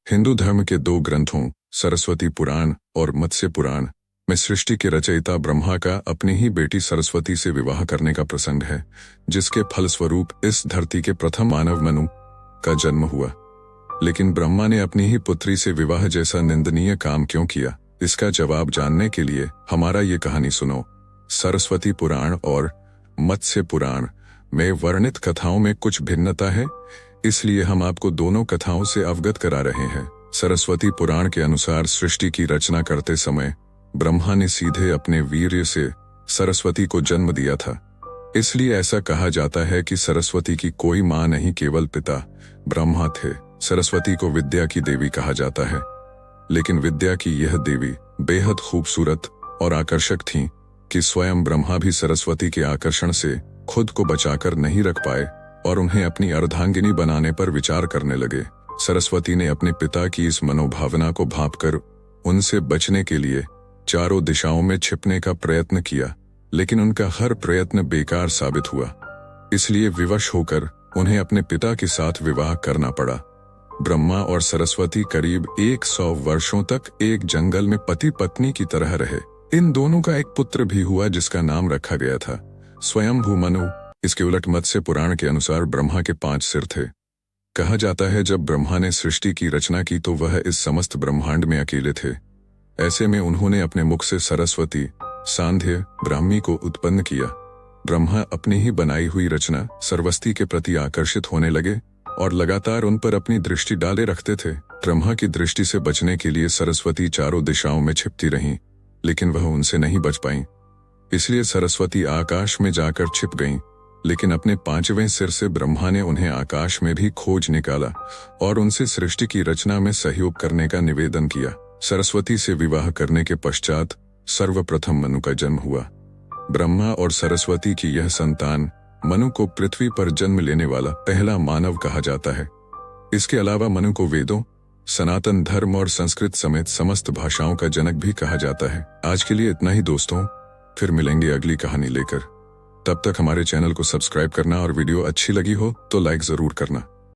हिंदू धर्म के दो ग्रंथों सरस्वती पुराण और मत्स्य पुराण में सृष्टि के रचयिता ब्रह्मा का अपनी ही बेटी सरस्वती से विवाह करने का प्रसंग है, जिसके फलस्वरूप इस धरती के प्रथम मानव मनु का जन्म हुआ। लेकिन ब्रह्मा ने अपनी ही पुत्री से विवाह जैसा निंदनीय काम क्यों किया, इसका जवाब जानने के लिए हमारा ये कहानी सुनो। सरस्वती पुराण और मत्स्य पुराण में वर्णित कथाओं में कुछ भिन्नता है, इसलिए हम आपको दोनों कथाओं से अवगत करा रहे हैं। सरस्वती पुराण के अनुसार सृष्टि की रचना करते समय ब्रह्मा ने सीधे अपने वीर्य से सरस्वती को जन्म दिया था। इसलिए ऐसा कहा जाता है कि सरस्वती की कोई मां नहीं, केवल पिता ब्रह्मा थे। सरस्वती को विद्या की देवी कहा जाता है, लेकिन विद्या की यह देवी बेहद खूबसूरत और आकर्षक थीं कि स्वयं ब्रह्मा भी सरस्वती के आकर्षण से खुद को बचाकर नहीं रख पाए और उन्हें अपनी अर्धांगिनी बनाने पर विचार करने लगे। सरस्वती ने अपने पिता की इस मनोभावना को भांपकर उनसे बचने के लिए चारों दिशाओं में छिपने का प्रयत्न किया, लेकिन उनका हर प्रयत्न बेकार साबित हुआ। इसलिए विवश होकर उन्हें अपने पिता के साथ विवाह करना पड़ा। ब्रह्मा और सरस्वती करीब 100 वर्षों तक एक जंगल में पति पत्नी की तरह रहे। इन दोनों का एक पुत्र भी हुआ, जिसका नाम रखा गया था स्वयंभू मनु। इसके उलट मत्स्य पुराण के अनुसार ब्रह्मा के 5 सिर थे। कहा जाता है जब ब्रह्मा ने सृष्टि की रचना की तो वह इस समस्त ब्रह्मांड में अकेले थे। ऐसे में उन्होंने अपने मुख से सरस्वती, सांध्य, ब्राह्मी को उत्पन्न किया। ब्रह्मा अपनी ही बनाई हुई रचना सरस्वती के प्रति आकर्षित होने लगे और लगातार उन पर अपनी दृष्टि डाले रखते थे। ब्रह्मा की दृष्टि से बचने के लिए सरस्वती चारों दिशाओं में छिपती रहीं, लेकिन वह उनसे नहीं बच पाईं। इसलिए सरस्वती आकाश में जाकर छिप गईं, लेकिन अपने 5वें सिर से ब्रह्मा ने उन्हें आकाश में भी खोज निकाला और उनसे सृष्टि की रचना में सहयोग करने का निवेदन किया। सरस्वती से विवाह करने के पश्चात सर्वप्रथम मनु का जन्म हुआ। ब्रह्मा और सरस्वती की यह संतान मनु को पृथ्वी पर जन्म लेने वाला पहला मानव कहा जाता है। इसके अलावा मनु को वेदों, सनातन धर्म और संस्कृत समेत समस्त भाषाओं का जनक भी कहा जाता है। आज के लिए इतना ही दोस्तों, फिर मिलेंगे अगली कहानी लेकर। तब तक हमारे चैनल को सब्सक्राइब करना और वीडियो अच्छी लगी हो तो लाइक जरूर करना।